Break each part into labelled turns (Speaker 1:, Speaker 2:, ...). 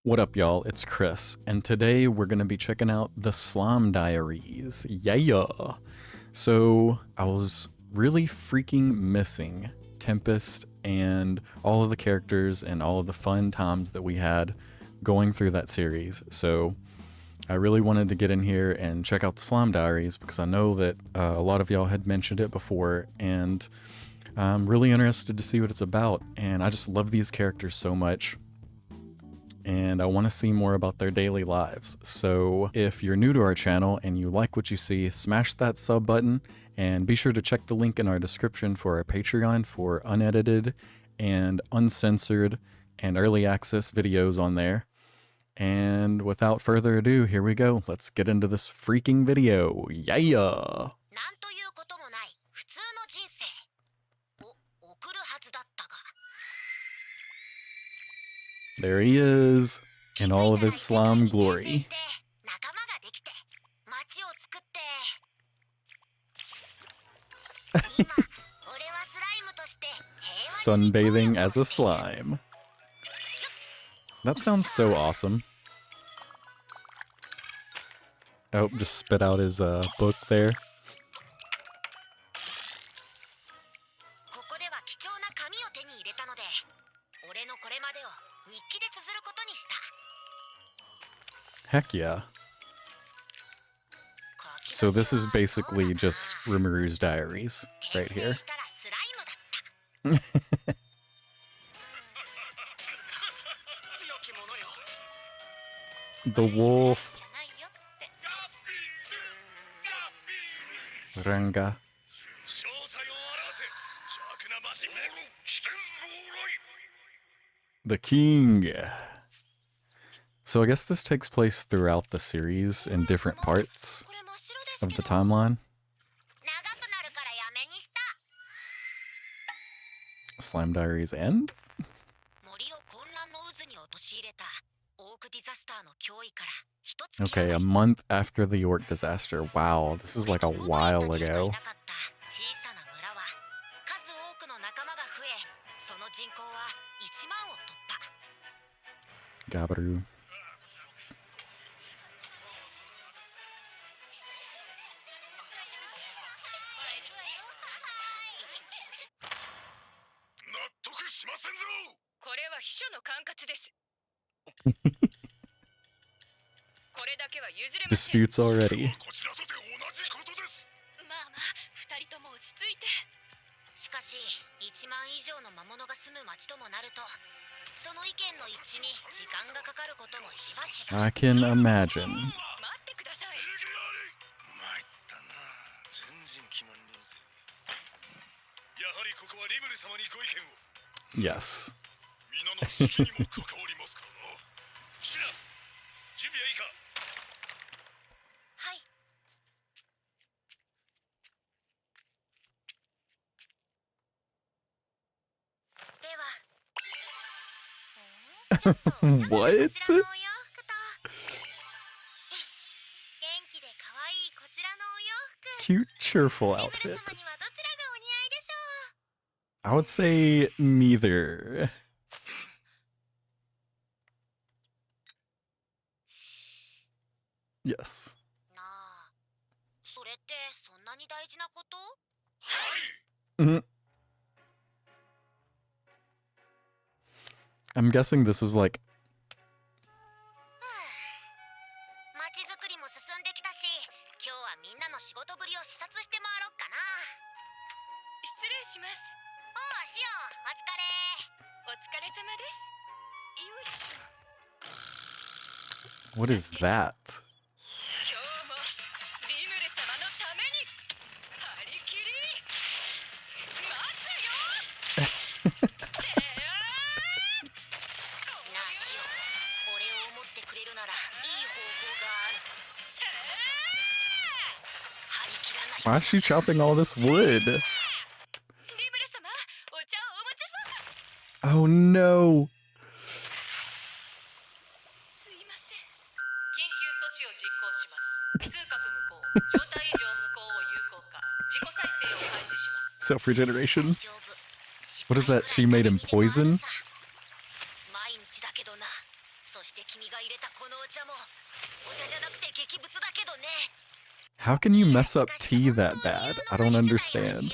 Speaker 1: What up, y'all? It's Chris, and today we're gonna be checking out the Slime Diaries. Yeah! So, I was really freaking missing Tempest and all of the characters and all of the fun times that we had going through that series. So, I really wanted to get in here and check out the Slime Diaries because I know that a lot of y'all had mentioned it before, and I'm really interested to see what it's about. And I just love these characters so much, and I want to see more about their daily lives. So if you're new to our channel and you like what you see, smash that sub button, and be sure to check the link in our description for our Patreon for unedited and uncensored and early access videos on there. And without further ado, here we go. Let's get into this freaking video. Yeah! There he is, in all of his slime glory. Sunbathing as a slime. That sounds so awesome. Oh, just spit out his book there. Heck yeah. So this is basically just Rimuru's diaries right here. The wolf. Ranga. The king. So I guess this takes place throughout the series in different parts of the timeline. Slime Diaries end? Okay, a month after the York disaster. Wow, this is like a while ago. Gabaru. Disputes already. I can imagine. Yes. What? Cute, cheerful outfit. I would say neither. Yes. Mm-hmm. I'm guessing this was like... What is that? Why is she chopping all this wood? Oh no! Self-regeneration? What is that? She made him poison? How can you mess up tea that bad? I don't understand.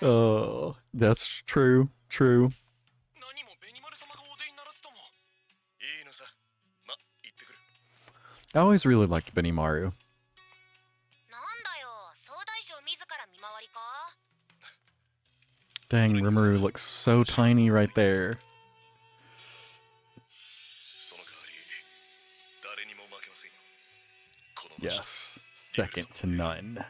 Speaker 1: Oh, that's true. True. I always really liked Benimaru. Dang, Rimuru looks so tiny right there. Yes, second to none.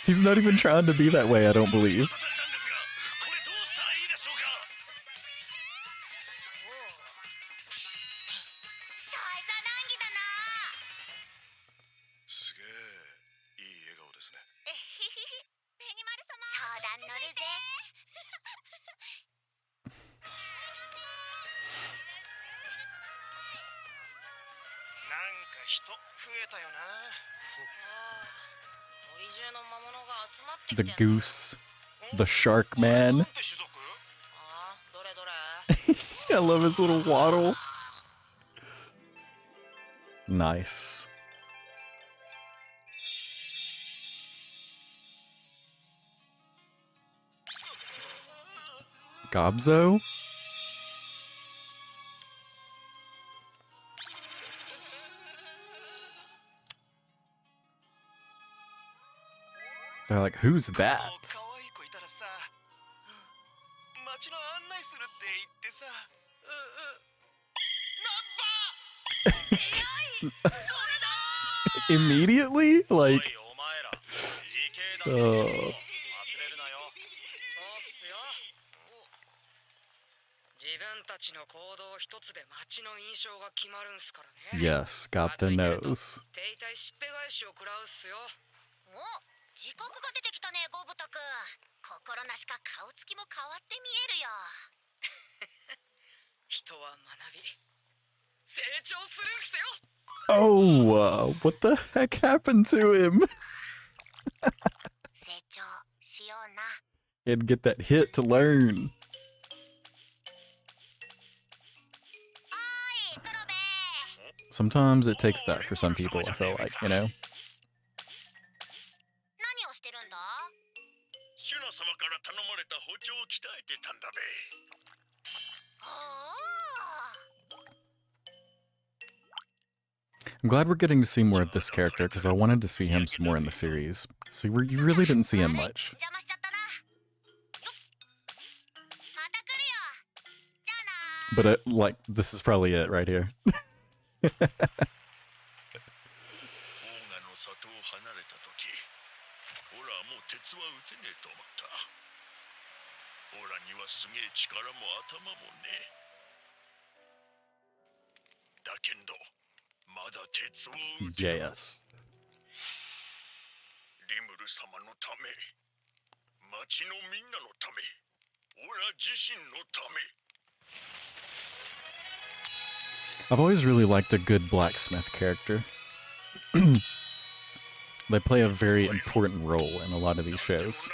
Speaker 1: He's not even trying to be that way, I don't believe. The goose. The shark man. I love his little waddle. Nice. Gobzo? They're like, who's that? Immediately? Like, oh. Yes, got the nose. Oh, what the heck happened to him? He had to get that hit to learn. Sometimes it takes that for some people, I feel like, you know? I'm glad we're getting to see more of this character, because I wanted to see him some more in the series. See, you really didn't see him much. But, like, this is probably it right here. Yes. I've always really liked a good blacksmith character. They play a very important role in a lot of these shows.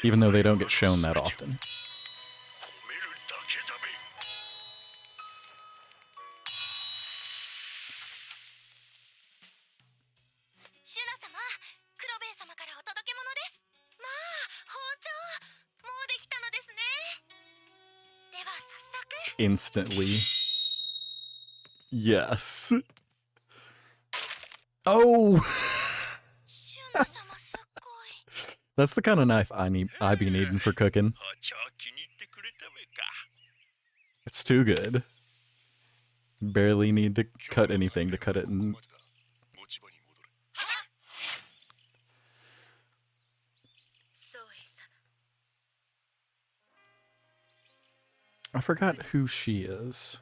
Speaker 1: Even though they don't get shown that often. Instantly. Yes. Oh! That's the kind of knife I be needing for cooking. It's too good. Barely need to cut anything to cut it in. I forgot who she is.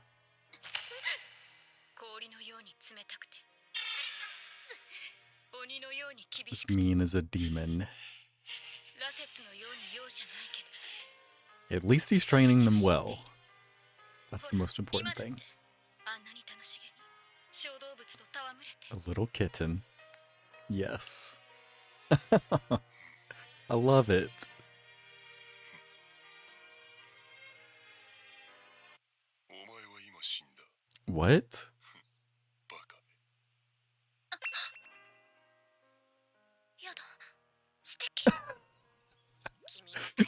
Speaker 1: As mean as a demon. At least he's training them well. That's the most important thing. A little kitten. Yes. I love it. What?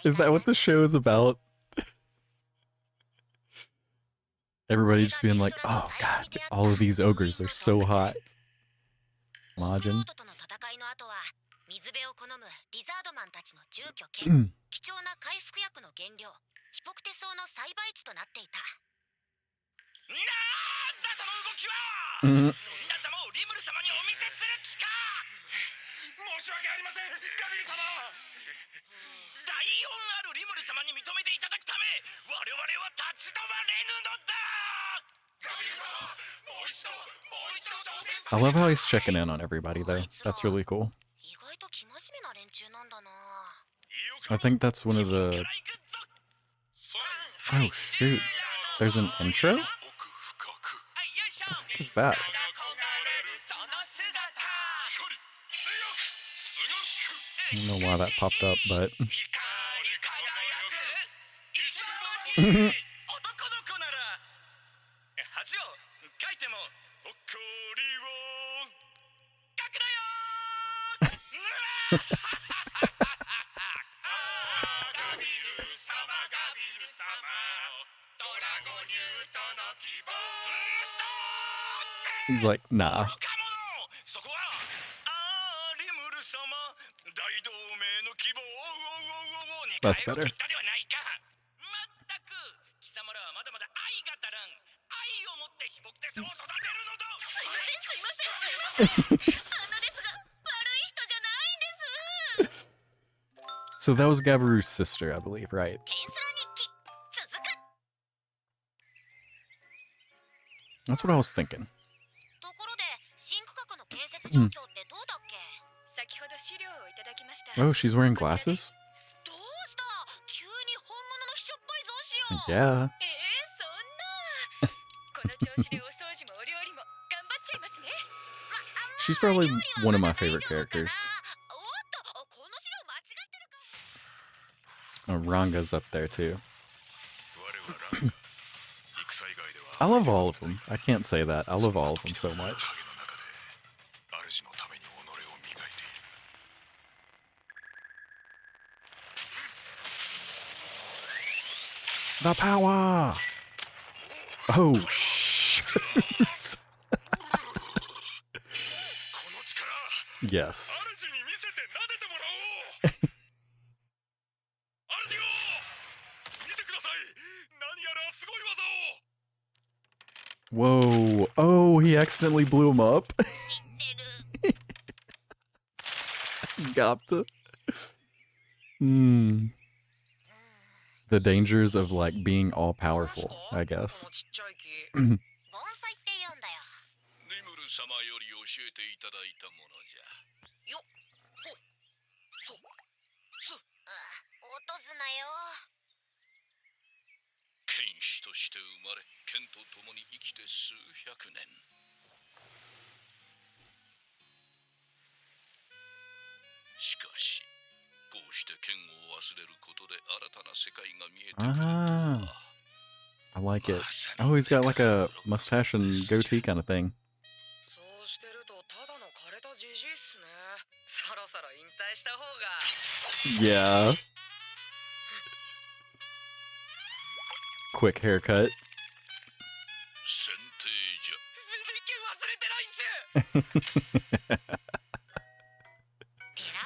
Speaker 1: Is that what the show is about? Everybody just being like, oh god, all of these ogres are so hot. Majin. I love how he's checking in on everybody though. That's really cool. I think that's one of the... Oh shoot. There's an intro? What is that? I don't know why that popped up, but... He's like, nah. That's better. So that was Gabiru's sister, I believe, right? That's what I was thinking. Oh, she's wearing glasses? Yeah. She's probably one of my favorite characters. Oh, Ranga's up there too. I love all of them. I can't say that. I love all of them so much. The power! Oh, shoot! Yes. Whoa. Oh, he accidentally blew him up. Gopta. The dangers of, like, being all-powerful, I guess. Ah, I like it. Oh, he's got like a mustache and goatee kind of thing. Yeah. Quick haircut.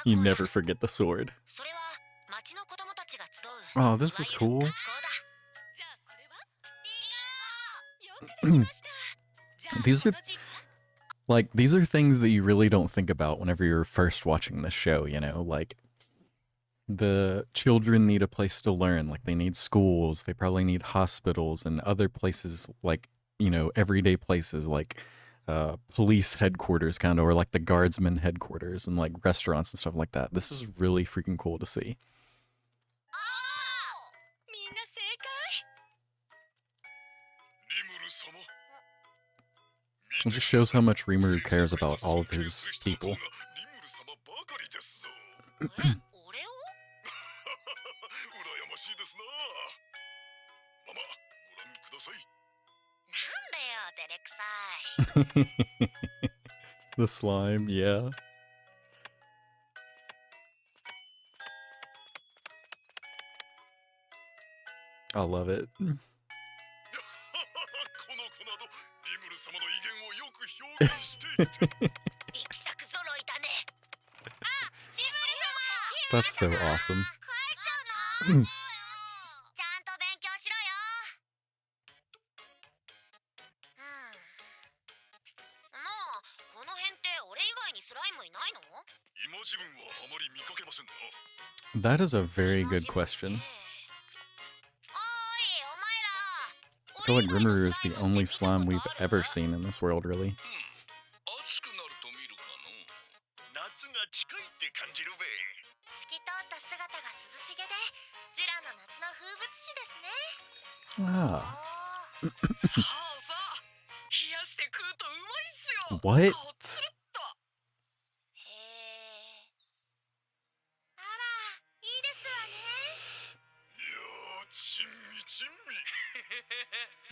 Speaker 1: You never forget the sword. Oh, this is cool. These are things that you really don't think about whenever you're first watching this show, you know, like The children need a place to learn. Like they need schools, they probably need hospitals and other places like, everyday places like police headquarters kind of, or like the guardsmen headquarters and like restaurants and stuff like that. This is really freaking cool to see. It just shows how much Rimuru cares about all of his people. The slime, yeah. I love it. That's so awesome. That is a very good question. I feel like Rimuru is the only slime we've ever seen in this world, really. Ah. What?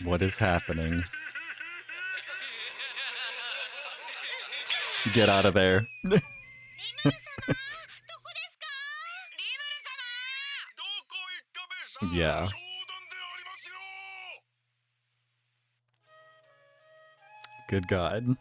Speaker 1: What is happening? Get out of there. Yeah. Good God.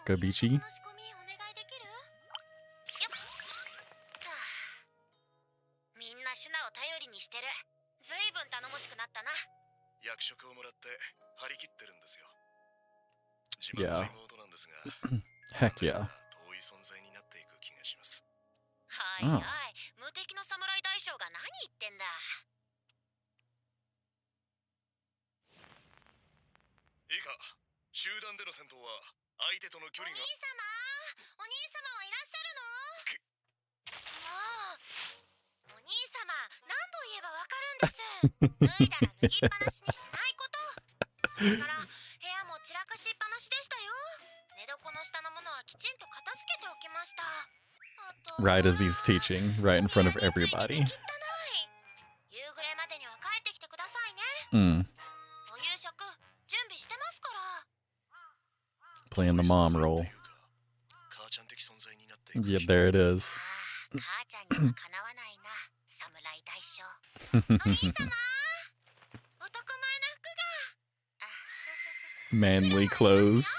Speaker 1: Gabichi? Yeah. Heck yeah. Oh. Right as he's teaching, right in front of everybody. Playing the mom role. Yeah, there it is. Manly clothes.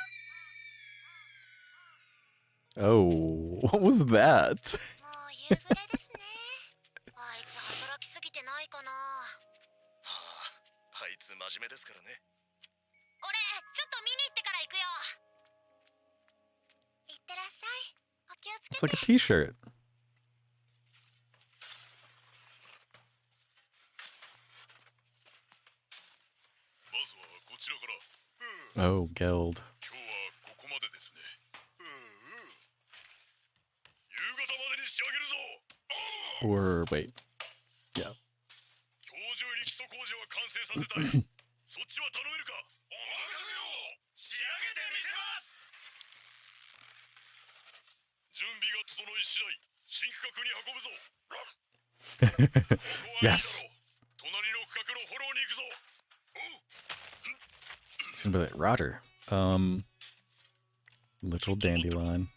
Speaker 1: Oh, what was that? It's like a t-shirt. Oh, Geld. Or wait. Yeah. Yes. It's gonna be like Roger. Little dandelion.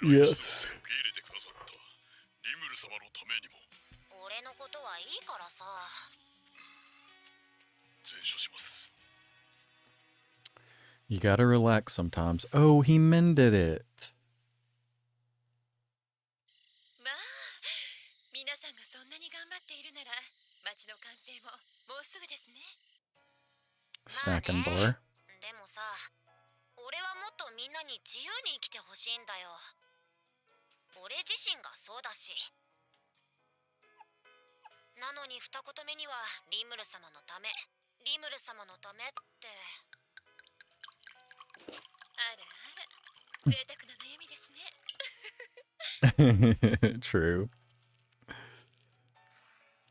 Speaker 1: Yes. You gotta relax sometimes. Oh, he mended it. Snack and bar.
Speaker 2: でもさ、俺はもっとみんなに自由に生きてほしいんだよ。俺自身がそうだし。なのに二言目にはリムル様のため、リムル様のためって。あらあら、贅沢な悩みです
Speaker 1: ね。True.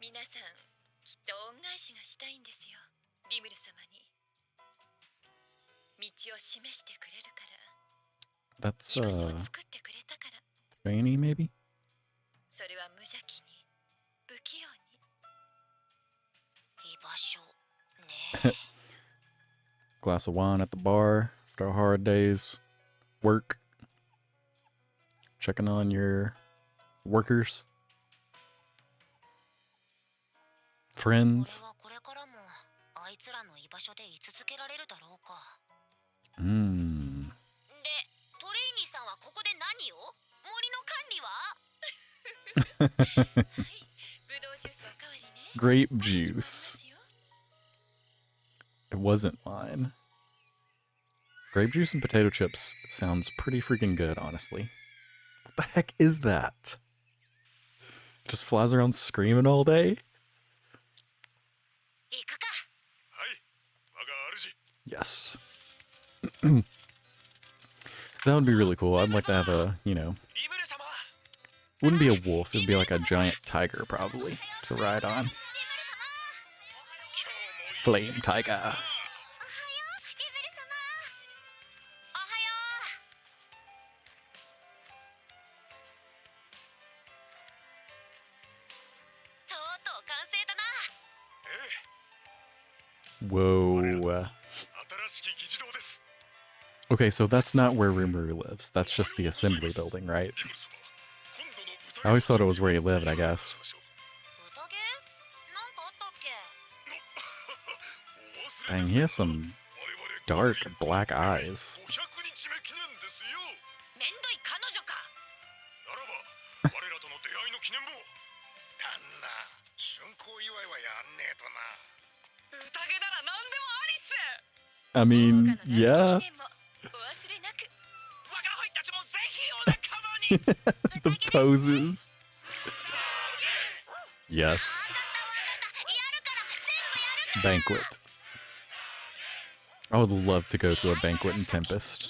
Speaker 2: 皆さん、きっと恩返しがしたいんですよ、リムル様に。道を示してくれるから。
Speaker 1: That's Fanny maybe?
Speaker 2: それは無邪気に、不器用に。居場所ね。
Speaker 1: Glass of wine at the bar after a hard day's work. Checking on your workers. Friends.
Speaker 2: これからもあいつらの居場所で居続けられるだろうか。で、トレイニーさんはここで何を？森の管理は？はい、ブドウジュースおかわりね。
Speaker 1: Grape juice. It wasn't mine. Grape juice and potato chips sounds pretty freaking good, honestly. What the heck is that? Just flies around screaming all day? Yes. That would be really cool. I'd like to have a, you know, wouldn't be a wolf, it'd be like a giant tiger probably to ride on. Flame tiger. Whoa. Okay, so that's not where Rimuru lives. That's just the assembly building, right? I always thought it was where he lived, I guess. Dang, he has some dark black eyes. I mean, yeah. The poses. Yes. Banquet. I would love to go to a banquet in Tempest.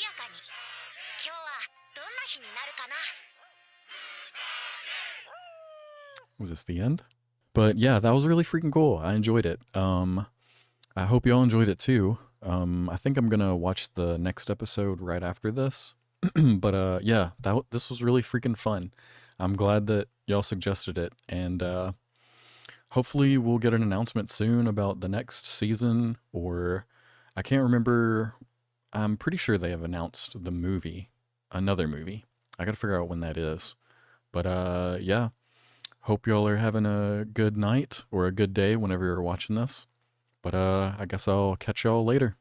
Speaker 1: Was this the end? But yeah, that was really freaking cool. I enjoyed it. I hope y'all enjoyed it too. I think I'm gonna watch the next episode right after this. But yeah, this was really freaking fun. I'm glad that y'all suggested it, and hopefully we'll get an announcement soon about the next season, or I can't remember. I'm pretty sure they have announced the movie, another movie. I gotta figure out when that is. But yeah, hope y'all are having a good night or a good day whenever you're watching this. But I guess I'll catch y'all later.